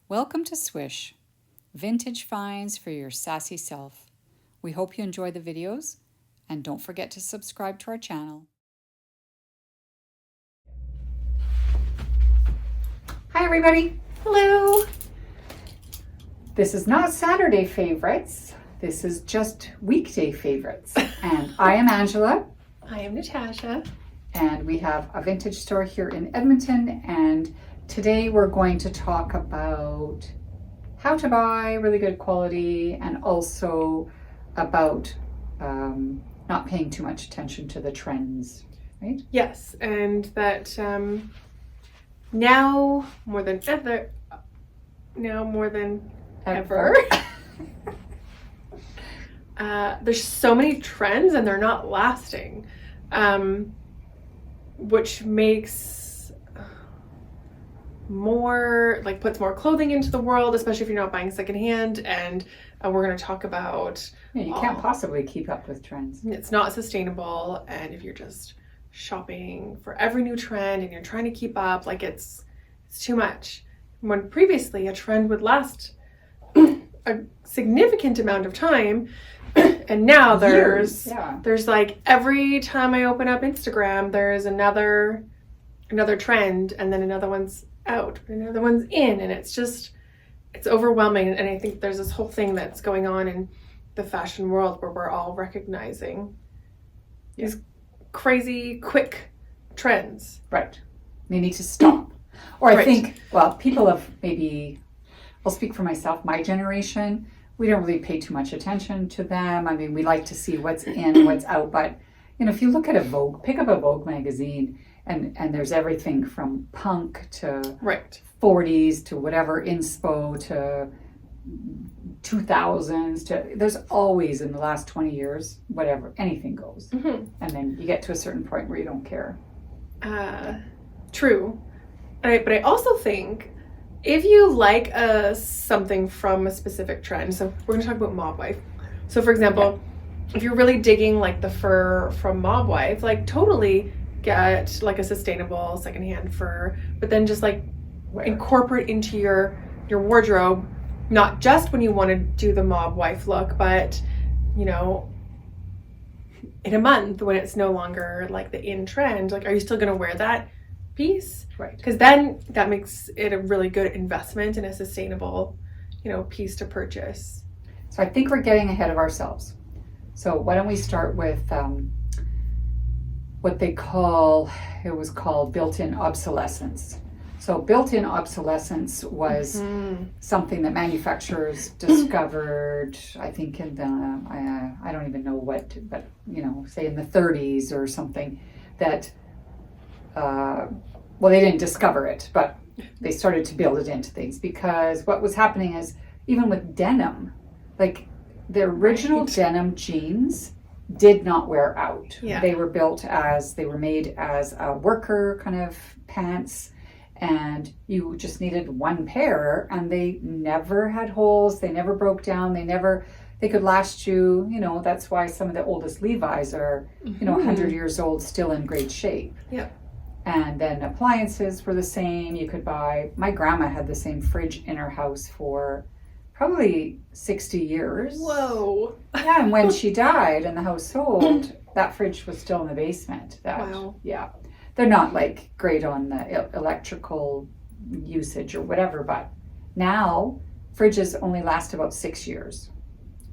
Welcome to Swish, vintage finds for your sassy self. We hope you enjoy the videos and don't forget to subscribe to our channel. Hi everybody. Hello. This is not Saturday favorites. This is just weekday favorites. And I am Angela. I am Natasha. And we have a vintage store here in Edmonton, and today we're going to talk about how to buy really good quality and also about not paying too much attention to the trends, right? Yes, and that now more than ever, there's so many trends and they're not lasting, which makes puts more clothing into the world, especially if you're not buying secondhand. And we're going to talk about You can't possibly keep up with trends. It's not sustainable, and if you're just shopping for every new trend and you're trying to keep up, it's too much. When previously a trend would last a significant amount of time, and now there's every time I open up Instagram, there's another trend, and then another one's out, another one's in, and it's overwhelming. And I think there's this whole thing that's going on in the fashion world where we're all recognizing these crazy quick trends. Right. They need to stop. Or I think, people have maybe, I'll speak for myself, my generation, we don't really pay too much attention to them. I mean, we like to see what's in, what's out, but if you look at a Vogue, pick up a Vogue magazine, and there's everything from punk to 40s to whatever, inspo to 2000s to, there's always in the last 20 years, whatever, anything goes. Mm-hmm. And then you get to a certain point where you don't care. True. But I also think if you like something from a specific trend, so we're going to talk about Mob Wife. So for example, if you're really digging the fur from Mob Wife, totally get a sustainable secondhand fur, but then just incorporate into your wardrobe, not just when you want to do the Mob Wife look, but in a month when it's no longer the in trend, are you still going to wear that piece? Right. Because then that makes it a really good investment and a sustainable piece to purchase. So I think we're getting ahead of ourselves. So why don't we start with what was called built-in obsolescence. So built-in obsolescence was something that manufacturers discovered, I think in the, I don't even know what, but say in the 30s or something, that, they didn't discover it, but they started to build it into things, because what was happening is, even with denim, the original denim jeans did not wear out. Yeah. They were made as a worker kind of pants, and you just needed one pair, and they never had holes, they never broke down, they could last you, that's why some of the oldest Levi's are, 100 years old, still in great shape. Yeah. And then appliances were the same. You could buy, my grandma had the same fridge in her house for probably 60 years. Whoa. Yeah, and when she died and the house sold, that fridge was still in the basement. Wow. Yeah. They're not great on the electrical usage or whatever, but now fridges only last about 6 years.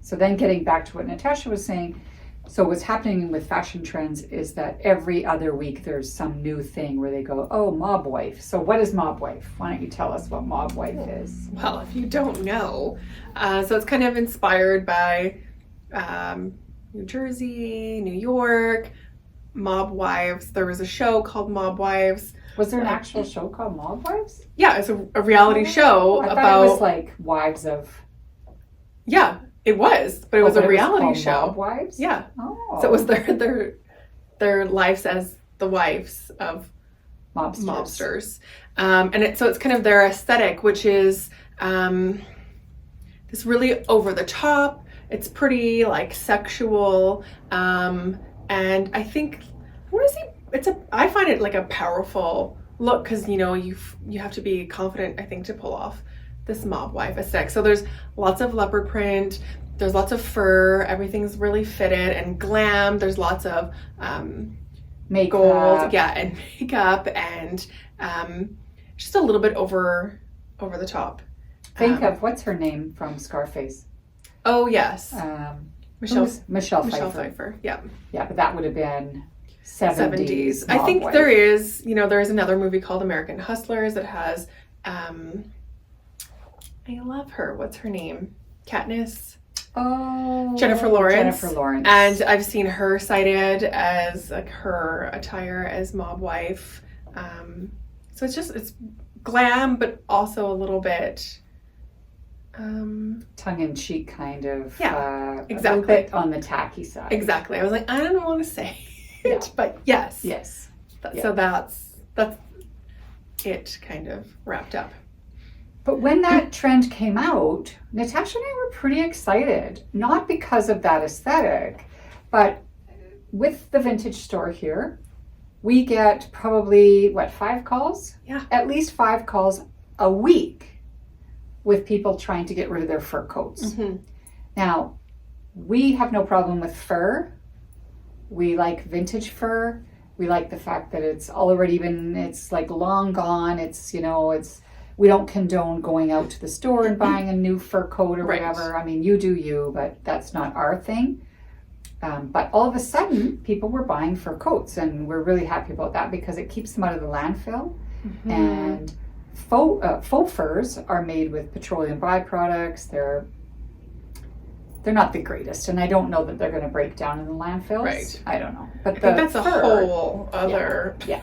So then getting back to what Natasha was saying, so what's happening with fashion trends is that every other week there's some new thing where they go, oh, Mob Wife. So what is Mob Wife? Why don't you tell us what Mob Wife is? Well, if you don't know, so it's kind of inspired by New Jersey, New York, Mob Wives. There was a show called Mob Wives. Was there an actual show called Mob Wives? Yeah, it's a reality show about... it was wives of... Yeah. It was, but it was a reality show. Mob Wives? Yeah. Oh. So it was their lives as the wives of mobsters. And it's kind of their aesthetic, which is this really over the top. It's pretty sexual, and I think I find it a powerful look, because you have to be confident, I think, to pull off this mob wife aesthetic. So there's lots of leopard print, there's lots of fur, everything's really fitted and glam. There's lots of Makeup. gold, and makeup, and just a little bit over the top. Think of what's her name from Scarface? Oh yes, Michelle Pfeiffer. Yeah, but that would have been 70s. I think wife. there is another movie called American Hustlers that has I love her. What's her name? Katniss. Oh, Jennifer Lawrence. Jennifer Lawrence. And I've seen her cited as like her attire as mob wife. So it's glam, but also a little bit tongue-in-cheek kind of. Exactly. A little bit on the tacky side. Exactly. I was like, I don't want to say it, but yes. Yes. So that's it kind of wrapped up. But when that trend came out, Natasha and I were pretty excited, not because of that aesthetic, but with the vintage store here, we get probably, 5 calls? Yeah. At least 5 calls a week with people trying to get rid of their fur coats. Mm-hmm. Now, we have no problem with fur. We like vintage fur. We like the fact that it's like long gone. We don't condone going out to the store and buying a new fur coat or whatever. I mean, you do you, but that's not our thing. But all of a sudden, people were buying fur coats, and we're really happy about that because it keeps them out of the landfill. Mm-hmm. And faux furs are made with petroleum byproducts. They're not the greatest, and I don't know that they're going to break down in the landfills. Right. I don't know. But I think that's a whole other... Yeah.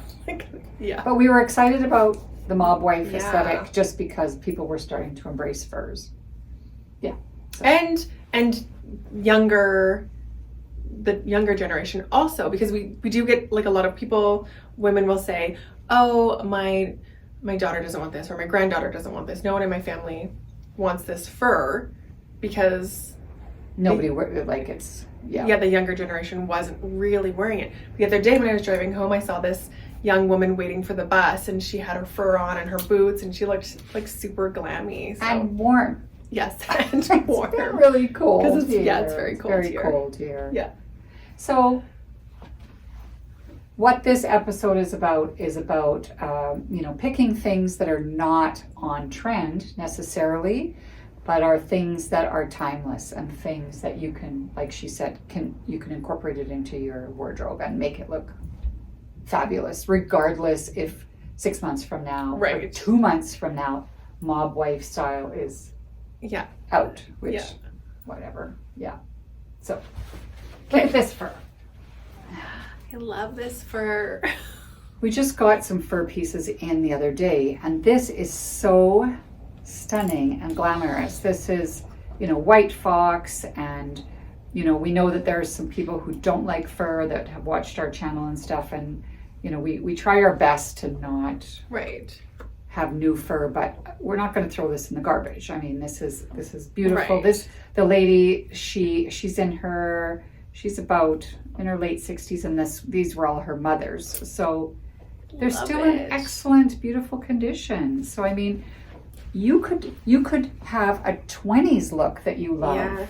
Yeah. But we were excited about the mob wife aesthetic just because people were starting to embrace furs. Yeah. So. And the younger generation also, because we do get like a lot of women will say, oh, my daughter doesn't want this, or my granddaughter doesn't want this. No one in my family wants this fur because nobody the younger generation wasn't really wearing it. The other day when I was driving home, I saw this young woman waiting for the bus, and she had her fur on and her boots, and she looked like super glammy. So. And warm. Yes, and warm. It's been really cold. Because it's very cold here. Cold here. Yeah. So, what this episode is about picking things that are not on trend necessarily, but are things that are timeless and things that you can, like she said, you can incorporate it into your wardrobe and make it look fabulous, regardless if 6 months from now or 2 months from now, mob wife style is out, which whatever. Yeah. So look at this fur. I love this fur. We just got some fur pieces in the other day, and this is so stunning and glamorous. This is, white fox, and we know that there's some people who don't like fur that have watched our channel and stuff, and we try our best to not have new fur, but we're not going to throw this in the garbage. I mean, this is beautiful. The lady, she's about in her late 60s, and these were all her mothers, so they're still in excellent, beautiful condition. So I mean, you could have a 20s look that you love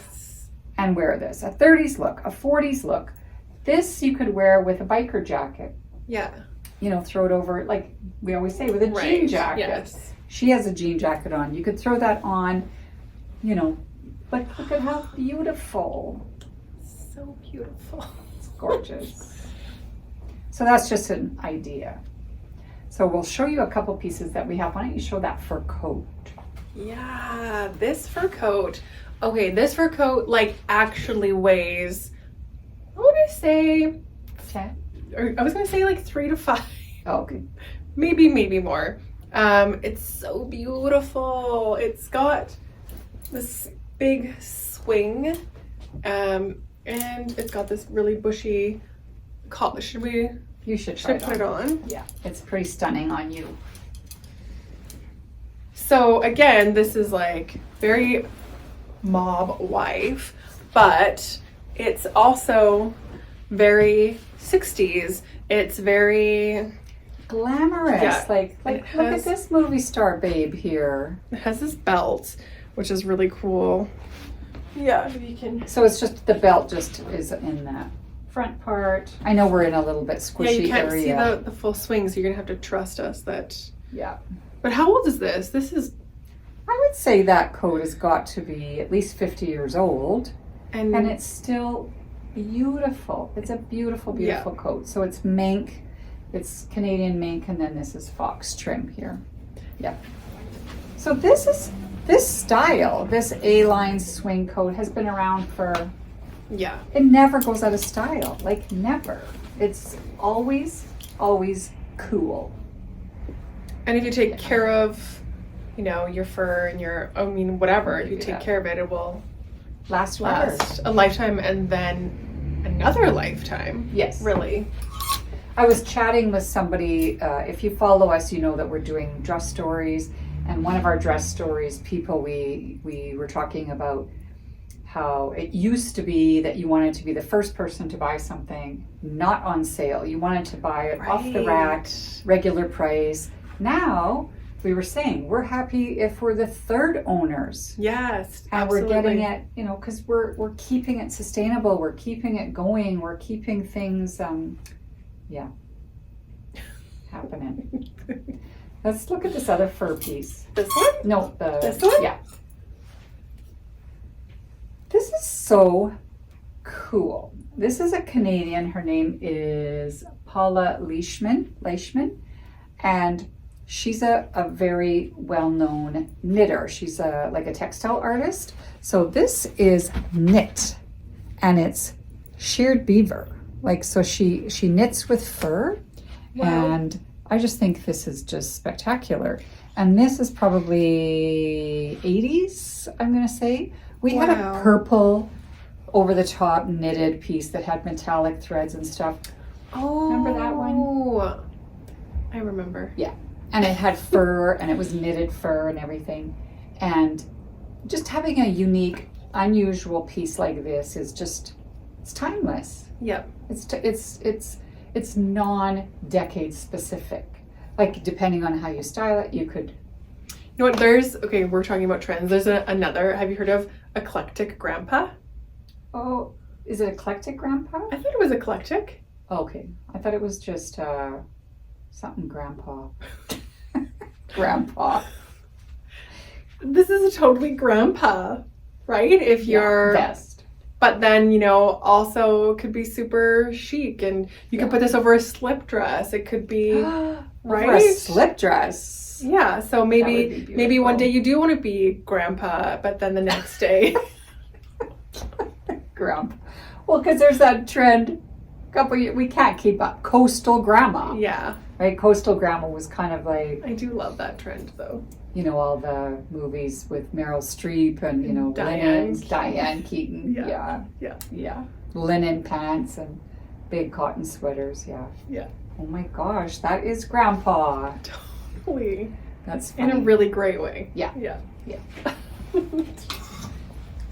and wear this, a 30s look, a 40s look. This you could wear with a biker jacket. Yeah. Throw it over, like we always say, with a jean jacket. Yes. She has a jean jacket on. You could throw that on, but look at how beautiful. So beautiful. It's gorgeous. So that's just an idea. So we'll show you a couple pieces that we have. Why don't you show that fur coat? Yeah, this fur coat. Okay, this fur coat actually weighs, what would I say? 10? Or I was going to say 3 to 5. Oh, okay. Maybe more. It's so beautiful. It's got this big swing, and it's got this really bushy collar. You should try put it on. Yeah, it's pretty stunning on you. So again, this is very mob wife, but it's also very 60s. It's very glamorous. Yeah. Like And look it at has- this movie star babe here. It has this belt, which is really cool. Yeah, if you can. So it's just the belt just is in that front part. I know we're in a little bit squishy Yeah, you can't area. see the full swing, so you're gonna have to trust us that. Yeah. But how old is this? This is I would say that coat has got to be at least 50 years old, and and it's still beautiful. It's a beautiful, beautiful coat. So it's mink, it's Canadian mink, and then this is fox trim here. Yeah. So this style, this A-line swing coat has been around for, yeah. it never goes out of style, like never. It's always, always cool. And if you take care of, your fur and whatever, if you take Yeah. care of it, it will Last forever. last a lifetime and then another lifetime. Yes. Really. I was chatting with somebody, if you follow us, you know that we're doing dress stories. And one of our dress stories, we were talking about how it used to be that you wanted to be the first person to buy something not on sale. You wanted to buy it off the rack, regular price. Now, we were saying, we're happy if we're the third owners. Yes, And absolutely. we're getting it, because we're keeping it sustainable. We're keeping it going. We're keeping things, happening. Let's look at this other fur piece. This one? No, This one? Yeah. This is so cool. This is a Canadian. Her name is Paula Leishman, and she's a very well-known knitter. She's like a textile artist. So this is knit, and it's sheared beaver. Like, so she knits with fur, and I just think this is just spectacular. And this is probably 80s, I'm gonna say. We had a purple over the top knitted piece that had metallic threads and stuff. Oh, Remember that one? I remember. And it had fur, and it was knitted fur and everything. And just having a unique, unusual piece like this is just, it's timeless. Yep. It's non-decade specific. Like, depending on how you style it, you could. You know what? We're talking about trends. There's another. Have you heard of eclectic grandpa? Oh, is it eclectic grandpa? I thought it was eclectic. Okay, I thought it was just something grandpa. Grandpa. This is a totally grandpa, right? If you're, best. but then also could be super chic, and you could put this over a slip dress. It could be right. For a slip dress. Yeah. So That would maybe be one day beautiful. you do want to be grandpa, but then the next day. Grandpa. Well, because there's that trend. We can't keep up. Coastal grandma. Yeah. Right? Coastal grandma was kind of like, I do love that trend though. all the movies with Meryl Streep and, Diane Diane Keaton. Yeah. Yeah. Linen pants and big cotton sweaters. Yeah. Yeah. Oh my gosh, that is grandpa. Totally. That's funny. In a really great way. Yeah. Yeah.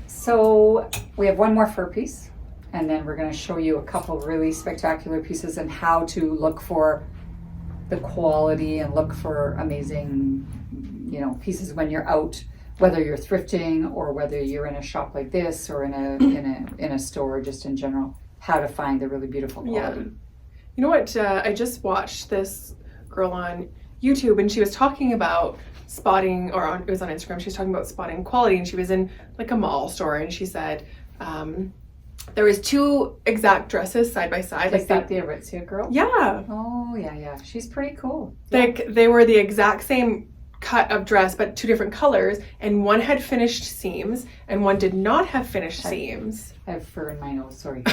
So we have one more fur piece, and then we're going to show you a couple really spectacular pieces and how to look for the quality and look for amazing, pieces when you're out, whether you're thrifting or whether you're in a shop like this or in a store, just in general, how to find the really beautiful quality. Yeah. You know what? I just watched this girl on YouTube, and she was talking about spotting, it was on Instagram. She was talking about spotting quality, and she was in like a mall store, and she said there was two exact dresses side by side. Is that the Aritzia girl? Yeah. Oh, yeah. She's pretty cool. Like they were the exact same cut of dress, but two different colors, and one had finished seams, and one did not have finished seams. I have fur in my nose, sorry.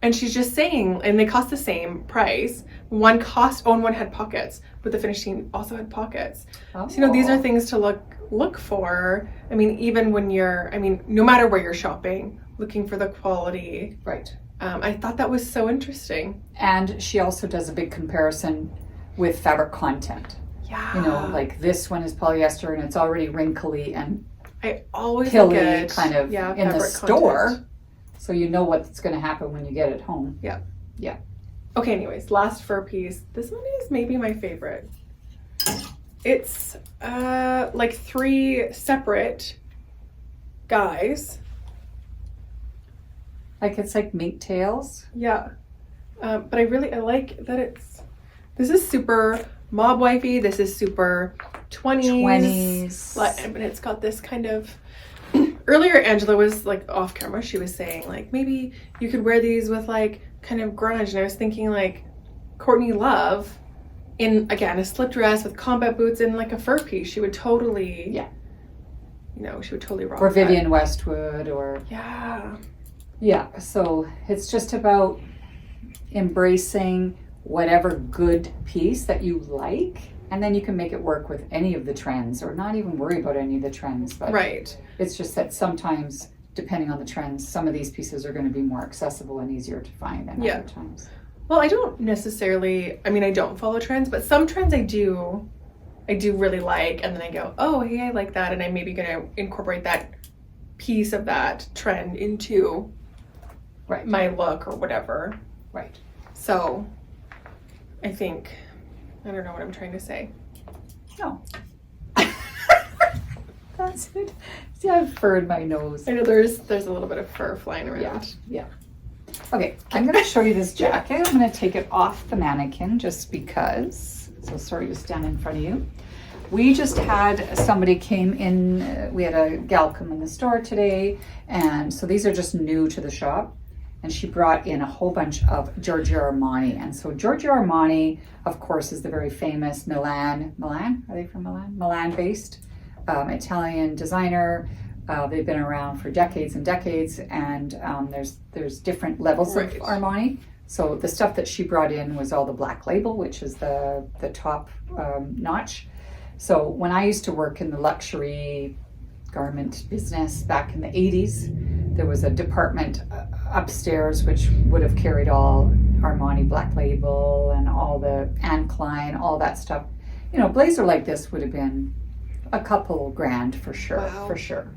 And she's just saying, and they cost the same price. One had pockets, but the finished seam also had pockets. Oh. So, these are things to look for. I mean, even when no matter where you're shopping, looking for the quality. Right. I thought that was so interesting. And she also does a big comparison with fabric content. Yeah. Like this one is polyester and it's already wrinkly and I always pilly look at, kind of in the fabric store. content. So you know what's going to happen when you get it home. Yeah. Okay, anyways, last fur piece. This one is maybe my favorite. It's like 3 separate guys. Like it's like mink tails. Yeah. But I like that this is super mob wifey. This is super 20s. But it's got this kind of, earlier Angela was like off camera. She was saying like, maybe you could wear these with like kind of grunge. And I was thinking like Courtney Love in, again, a slip dress with combat boots and like a fur piece. She would totally, she would totally rock. Or Vivienne Westwood or. Yeah, so it's just about embracing whatever good piece that you like, and then you can make it work with any of the trends or not even worry about any of the trends. But it's just that sometimes, depending on the trends, some of these pieces are going to be more accessible and easier to find than other times. Well, I don't necessarily, I don't follow trends, but some trends I do really like, and then I go, oh, hey, I like that, and I'm maybe going to incorporate that piece of that trend into my look or whatever. So I think, I don't know what I'm trying to say. No. That's it. See, I have fur in my nose. I know there's a little bit of fur flying around. Yeah. Okay, I'm going to show you this jacket. I'm going to take it off the mannequin just because. So sorry to stand in front of you. We just had somebody came in. We had a gal come in the store today. And so these are just new to the shop. And she brought in a whole bunch of Giorgio Armani. And so Giorgio Armani, of course, is the very famous Milan? Are they from Milan? Milan-based Italian designer. They've been around for decades and decades. And there's different levels of Armani. So the stuff that she brought in was all the black label, which is the top notch. So when I used to work in the luxury garment business back in the 80s, there was a department upstairs which would have carried all Armani black label and all the Anne Klein, all that stuff. Blazer like this would have been a couple grand for sure.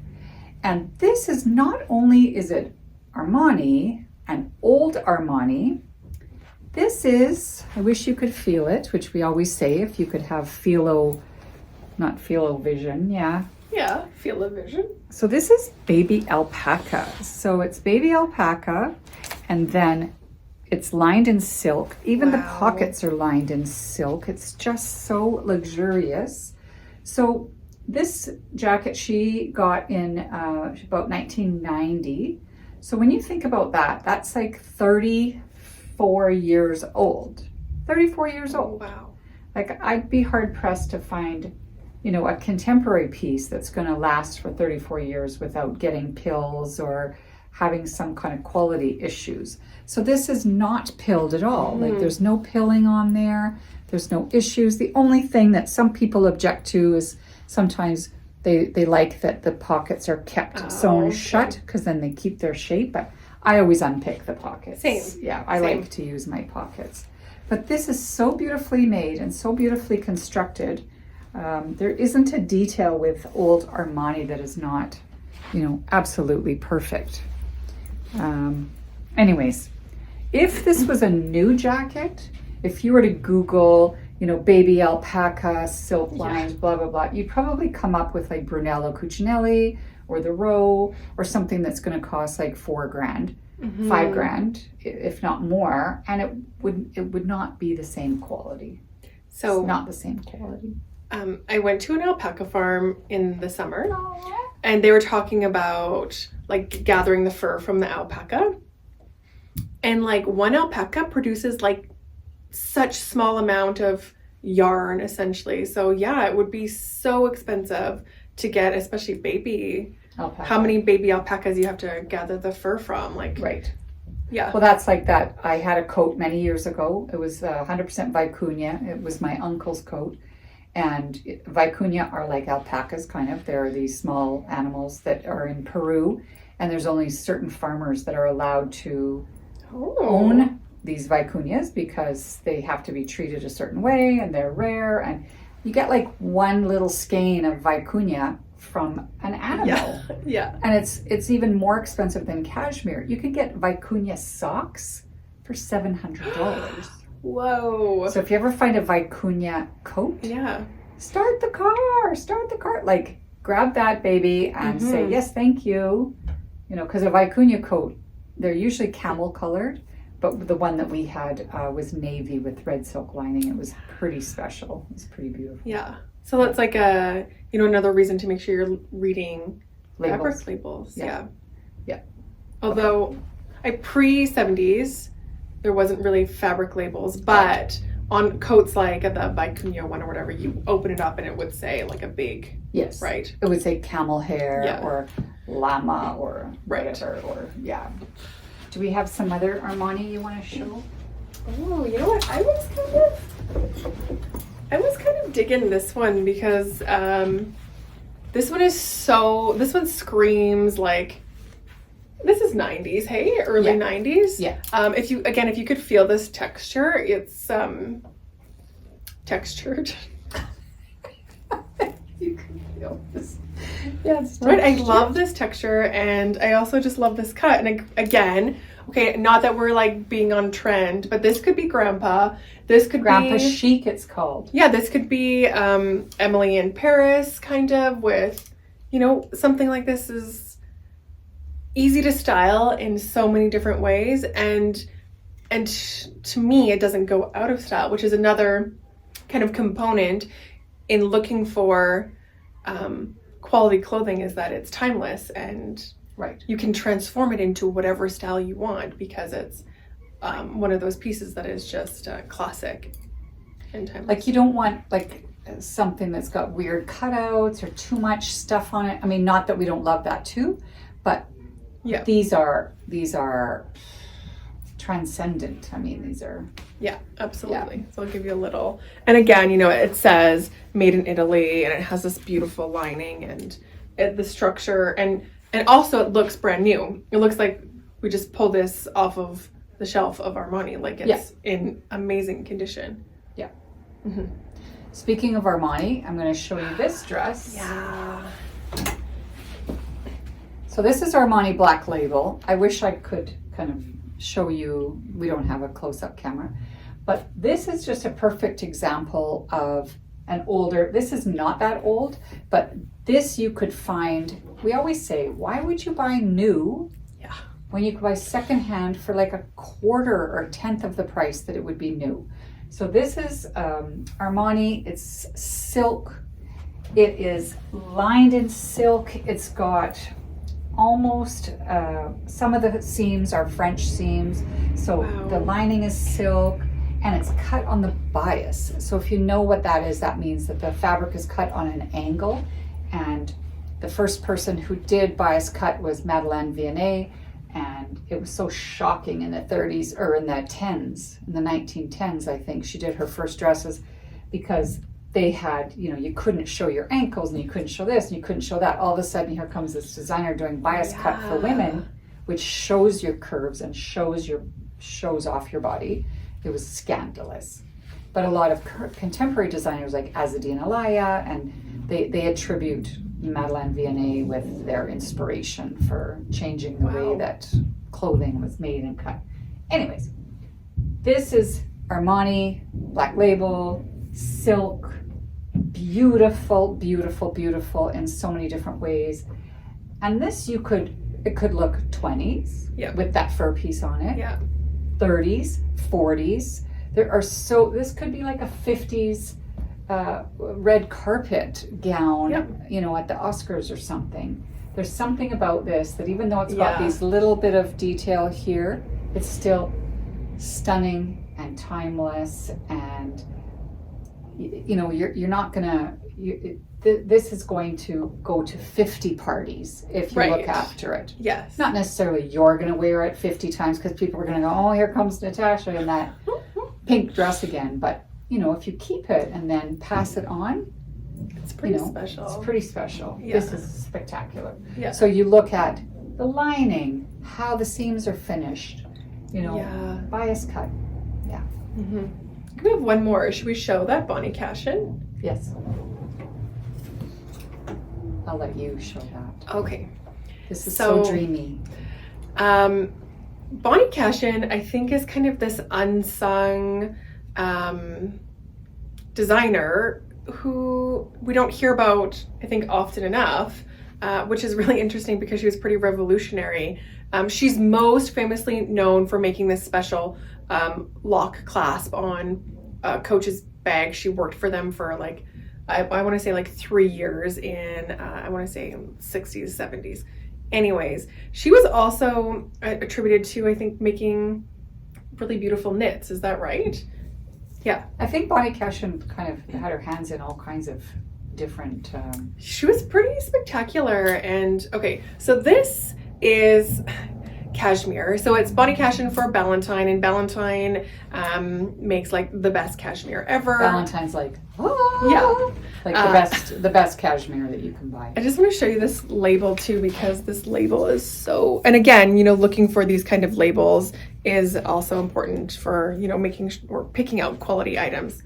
And this is not only is it Armani, an old Armani, this is, I wish you could feel it, which we always say, if you could have not philo-vision, Yeah, philo-vision. So this is baby alpaca. So it's baby alpaca, and then it's lined in silk. Even the pockets are lined in silk. It's just so luxurious. So this jacket she got in about 1990. So when you think about that, that's like 34 years old. 34 years old. Wow. Like I'd be hard pressed to find a contemporary piece that's going to last for 34 years without getting pills or having some kind of quality issues. So this is not pilled at all. Like there's no pilling on there. There's no issues. The only thing that some people object to is sometimes they like that the pockets are kept sewn shut because then they keep their shape. But I always unpick the pockets. Same. Yeah, I like to use my pockets. But this is so beautifully made and so beautifully constructed. There isn't a detail with old Armani that is not, absolutely perfect. Anyways, if this was a new jacket, if you were to Google, baby alpaca, silk lines, blah, blah, blah, you'd probably come up with like Brunello Cucinelli or the Row or something that's going to cost like $4,000, $5,000, if not more. And it would not be the same quality. So it's not the same quality. I went to an alpaca farm in the summer, and they were talking about like gathering the fur from the alpaca, and like one alpaca produces like such small amount of yarn essentially. So yeah, it would be so expensive to get, especially baby alpaca. How many baby alpacas you have to gather the fur from? Yeah. Well, that's like that. I had a coat many years ago. It was 100% vicuña. It was my uncle's coat. And vicuña are like alpacas, kind of. They're these small animals that are in Peru. And there's only certain farmers that are allowed to own these vicuñas because they have to be treated a certain way and they're rare. And you get like one little skein of vicuña from an animal. Yeah. And it's even more expensive than cashmere. You can get vicuña socks for for $700. Whoa. So if you ever find a vicuña coat, Yeah. start the car. Like, grab that baby and say, yes, thank you. You know, because a vicuña coat, they're usually camel colored, but the one that we had was navy with red silk lining. It was pretty special. It was pretty beautiful. Yeah. So that's like another reason to make sure you're reading fabric labels. Yeah. Although pre-70s, there wasn't really fabric labels, but on coats like the vicuña one or whatever, you open it up and it would say like a big, Yes. right? It would say camel hair or llama or whatever. Or, Do we have some other Armani you want to show? Oh, you know what? I was kind of digging this one because this one screams like, this is 90s, hey? Early 90s. Yeah. If you could feel this texture, it's textured. You can feel this. Yes. Right? I love this texture, and I also just love this cut. And again, okay, not that we're like being on trend, but this could be Grandpa. This could Grandpa be Chic, it's called. Yeah, this could be Emily in Paris, kind of, with, something like this is easy to style in so many different ways, and to me it doesn't go out of style, which is another kind of component in looking for quality clothing, is that it's timeless and you can transform it into whatever style you want, because it's one of those pieces that is just classic and timeless. Like, you don't want like something that's got weird cutouts or too much stuff on it. I mean, not that we don't love that too, but these are transcendent. I mean, these are absolutely. Yeah. So I'll give you a little, and again, it says made in Italy, and it has this beautiful lining and the structure, and also it looks brand new. It looks like we just pulled this off of the shelf of Armani, like it's in amazing condition. Yeah. Mm-hmm. Speaking of Armani, I'm going to show you this dress. Yeah. So this is Armani Black Label. I wish I could kind of show you, we don't have a close-up camera, but this is just a perfect example of an older, this is not that old, but this you could find, we always say, why would you buy new when you could buy secondhand for like a quarter or a tenth of the price that it would be new? So this is Armani, it's silk, it is lined in silk, it's got almost some of the seams are French seams, so the lining is silk, and it's cut on the bias. So if you know what that is, that means that the fabric is cut on an angle, and the first person who did bias cut was Madeleine Vianney, and it was so shocking in the 30s, or in the 10s, in the 1910s, I think she did her first dresses, because they had, you couldn't show your ankles, and you couldn't show this, and you couldn't show that. All of a sudden, here comes this designer doing bias cut for women, which shows your curves and shows off your body. It was scandalous. But a lot of contemporary designers like Azzedine Alaïa, and they attribute Madeleine Vianney with their inspiration for changing the way that clothing was made and cut. Anyways, this is Armani Black Label, silk, beautiful, beautiful, beautiful in so many different ways. And this it could look 20s with that fur piece on it, 30s, 40s. This could be like a 50s red carpet gown, at the Oscars or something. There's something about this that even though it's got these little bit of detail here, it's still stunning and timeless, and you're not gonna, this is going to go to 50 parties if you look after it. Yes. Not necessarily you're gonna wear it 50 times, because people are gonna go, oh, here comes Natasha in that pink dress again. But if you keep it and then pass it on, it's pretty special. It's pretty special. Yeah. This is spectacular. Yeah. So you look at the lining, how the seams are finished, bias cut. Yeah. Mm-hmm. We have one more. Should we show that Bonnie Cashin? Yes. I'll let you show that. Okay. This is so dreamy. Bonnie Cashin, I think, is kind of this unsung designer who we don't hear about, I think, often enough, which is really interesting because she was pretty revolutionary. She's most famously known for making this special lock clasp on Coach's bag. She worked for them for like, I want to say like 3 years in, I want to say 60s, 70s. Anyways, she was also attributed to, I think, making really beautiful knits. Is that right? Yeah. I think Bonnie Cashin kind of had her hands in all kinds of different... She was pretty spectacular. And okay, so this is cashmere. So it's Bonnie Cashin for Ballantine, and Ballantine makes like the best cashmere ever. Valentine's like, oh, yeah, like the best cashmere that you can buy. I just want to show you this label too, because this label is so, and again, you know, looking for these kind of labels is also important for, you know, making or picking out quality items.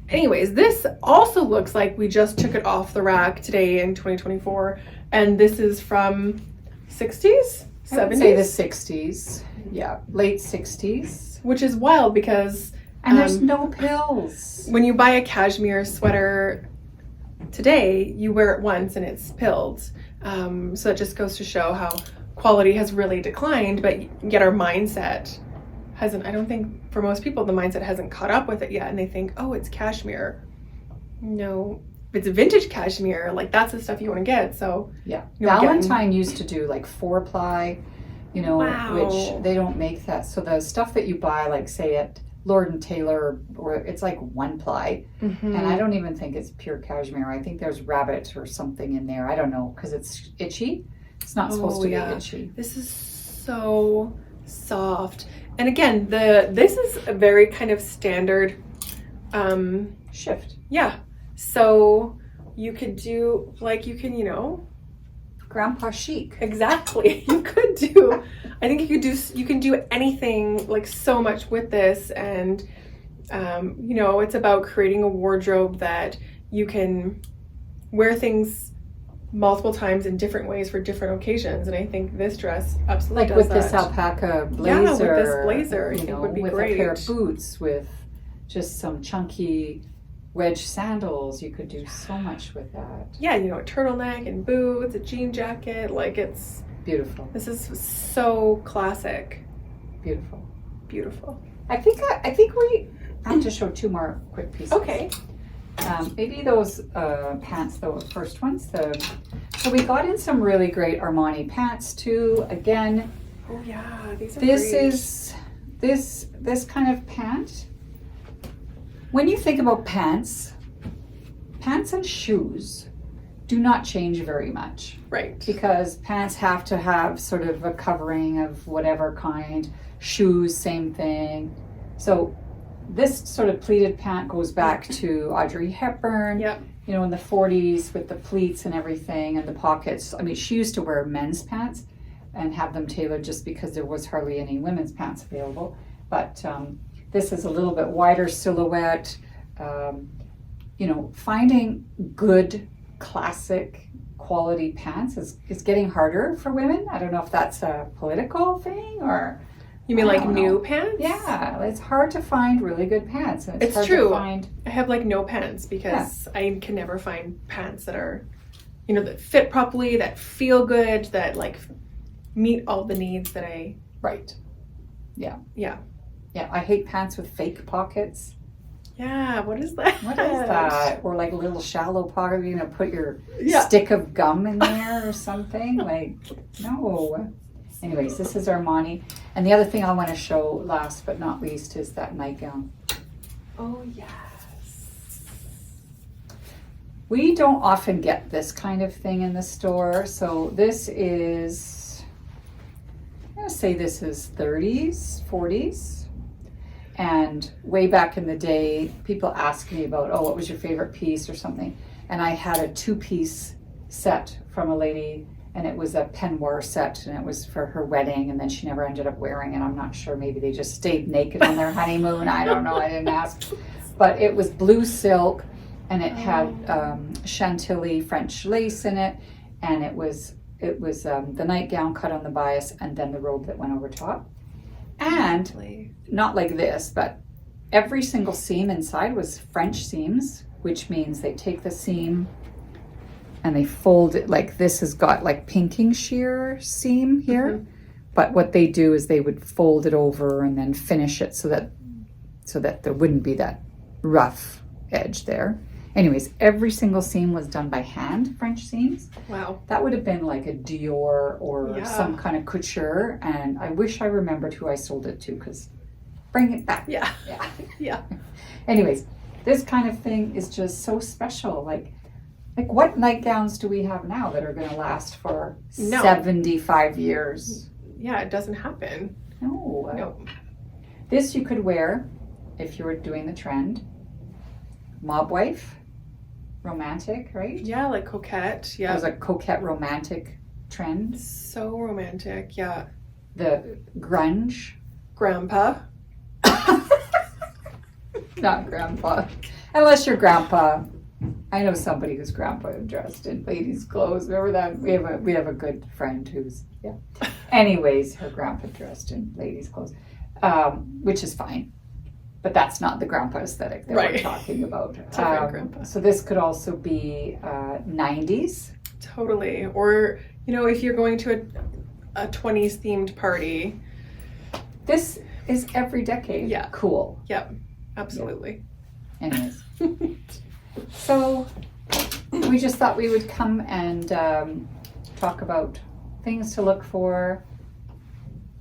Anyways, this also looks like we just took it off the rack today in 2024, and this is from 60s, 70s? I would say the 60s, yeah, late 60s. Which is wild because... And there's no pills. When you buy a cashmere sweater today, you wear it once and it's pilled. So it just goes to show how quality has really declined, but yet our mindset hasn't, I don't think for most people, the mindset hasn't caught up with it yet. And they think, oh, it's cashmere. No, if it's vintage cashmere, like that's the stuff you want to get. So yeah, you know, Valentine used to do like 4-ply, you know, wow. Which they don't make that. So the stuff that you buy, like say at Lord and Taylor, or it's like 1-ply, and I don't even think it's pure cashmere. I think there's rabbit or something in there. I don't know, because it's itchy. It's not supposed to be itchy. This is so soft, and again, this is a very kind of standard shift. Yeah, so you could do like you can, you know, Grandpa chic. Exactly. You could do. I think you can do anything like so much with this, and you know, it's about creating a wardrobe that you can wear things multiple times in different ways for different occasions. And I think this dress absolutely like does with that. This alpaca blazer. Yeah, with this blazer, I think would be with great. a pair of boots, with just some chunky wedge sandals. You could do so much with that. Yeah, you know, a turtleneck and boots, a jean jacket, like it's beautiful. This is so classic. Beautiful. Beautiful. I think we have to show 2 more quick pieces. Okay. Maybe those pants, the first ones. So we got in some really great Armani pants too. Again, oh yeah, these are this great. is this kind of pant. When you think about pants and shoes do not change very much. Right. Because pants have to have sort of a covering of whatever kind. Shoes, same thing. So this sort of pleated pant goes back to Audrey Hepburn. Yep. You know, in the 40s with the pleats and everything and the pockets. I mean, she used to wear men's pants and have them tailored just because there was hardly any women's pants available. But this is a little bit wider silhouette. You know, finding good classic quality pants is getting harder for women. I don't know if that's a political thing or... You mean like new pants? Yeah, it's hard to find really good pants. And it's hard true. To find... I have like no pants because I can never find pants that are, you know, that fit properly, that feel good, that like meet all the needs that I... Right. Yeah. Yeah. Yeah, I hate pants with fake pockets. Yeah, what is that? What is that? Or like a little shallow pocket, you know, put your stick of gum in there or something. Like, no. Anyways, this is Armani. And the other thing I want to show last but not least is that nightgown. Oh, yes. We don't often get this kind of thing in the store. So this is, I'm going to say this is 30s, 40s. And way back in the day, people asked me about, oh, what was your favorite piece or something? And I had a 2-piece set from a lady, and it was a peignoir set, and it was for her wedding, and then she never ended up wearing it. I'm not sure, maybe they just stayed naked on their honeymoon. I don't know, I didn't ask. But it was blue silk, and it had Chantilly French lace in it, and it was it was the nightgown cut on the bias and then the robe that went over top. And not like this, but every single seam inside was French seams, which means they take the seam and they fold it. Like this has got like pinking sheer seam here. But what they do is they would fold it over and then finish it so that there wouldn't be that rough edge there. Anyways, every single seam was done by hand, French seams. Wow. That would have been like a Dior or some kind of couture. And I wish I remembered who I sold it to, because bring it back. Yeah. Yeah. Yeah. Anyways, this kind of thing is just so special. Like what nightgowns do we have now that are going to last for 75 years? Yeah, it doesn't happen. No. This you could wear if you were doing the trend. Mob wife. Romantic, right? Yeah, like coquette. Yeah. It was a coquette romantic trend. So romantic, yeah. The grunge. Grandpa. Not grandpa. Unless your grandpa. I know somebody whose grandpa dressed in ladies' clothes. Remember that? We have a good friend who's Anyways, her grandpa dressed in ladies' clothes, which is fine. But that's not the grandpa aesthetic that we're talking about. Grandpa. So this could also be 90s. Totally. Or, if you're going to a 20s themed party. This is every decade. Yeah. Cool. Yep. Absolutely. Yeah. Anyways. So we just thought we would come and talk about things to look for,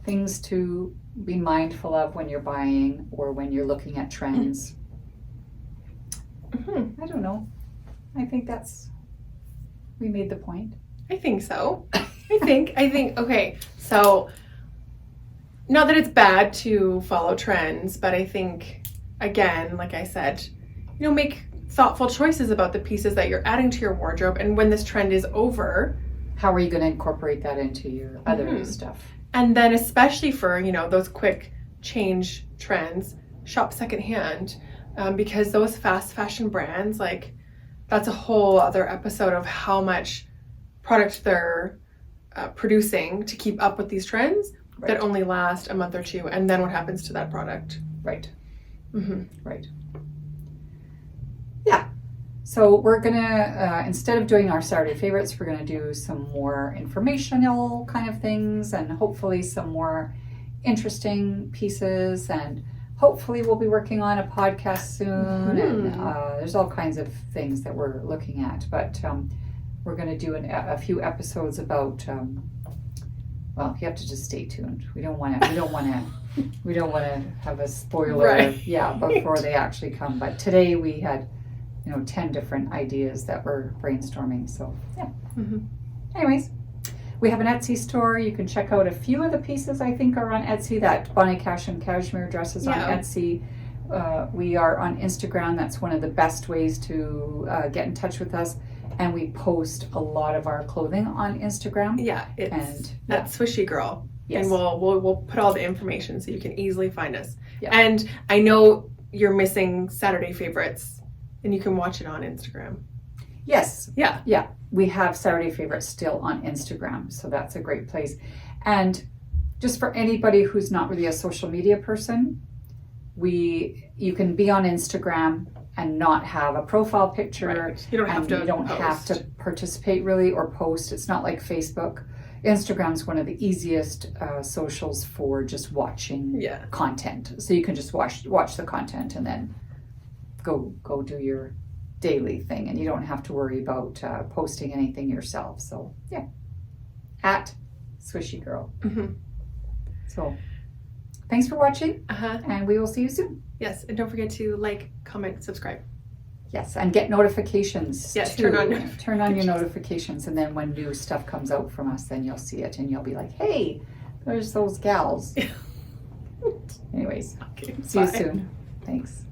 things to be mindful of when you're buying or when you're looking at trends. I don't know. I think we made the point. I think so. I think, okay, so not that it's bad to follow trends, but I think, again, like I said, make thoughtful choices about the pieces that you're adding to your wardrobe. And when this trend is over, how are you going to incorporate that into your other stuff? And then especially for, those quick change trends, shop secondhand, because those fast fashion brands, like, that's a whole other episode of how much product they're producing to keep up with these trends that only last a month or two. And then what happens to that product? Right. Right. Yeah. So we're going to, instead of doing our Saturday favorites, we're going to do some more informational kind of things and hopefully some more interesting pieces. And hopefully we'll be working on a podcast soon. And there's all kinds of things that we're looking at. But we're going to do a few episodes about, well, you have to just stay tuned. We don't want to have a spoiler before they actually come. But today we had 10 different ideas that we're brainstorming. So, yeah. Anyways, we have an Etsy store. You can check out a few of the pieces I think are on Etsy. That Bonnie Cashin cashmere dress is on Etsy. We are on Instagram. That's one of the best ways to get in touch with us. And we post a lot of our clothing on Instagram. Yeah, it's at Swishy Girl. Yes. And we'll put all the information so you can easily find us. Yeah. And I know you're missing Saturday favorites. And you can watch it on Instagram. Yes. Yeah. Yeah. We have Saturday favorites still on Instagram. So that's a great place. And just for anybody who's not really a social media person, you can be on Instagram and not have a profile picture. Right. You don't have to participate really or post. It's not like Facebook. Instagram's one of the easiest socials for just watching content. So you can just watch the content and then go do your daily thing, and you don't have to worry about posting anything yourself. So yeah, at Swishy Girl. So thanks for watching, and we will see you soon. Yes, and don't forget to like, comment, subscribe. Yes, and get notifications. Yes, too. Turn on your notifications, and then when new stuff comes out from us, then you'll see it, and you'll be like, hey, there's those gals. Anyways, see you soon. Thanks.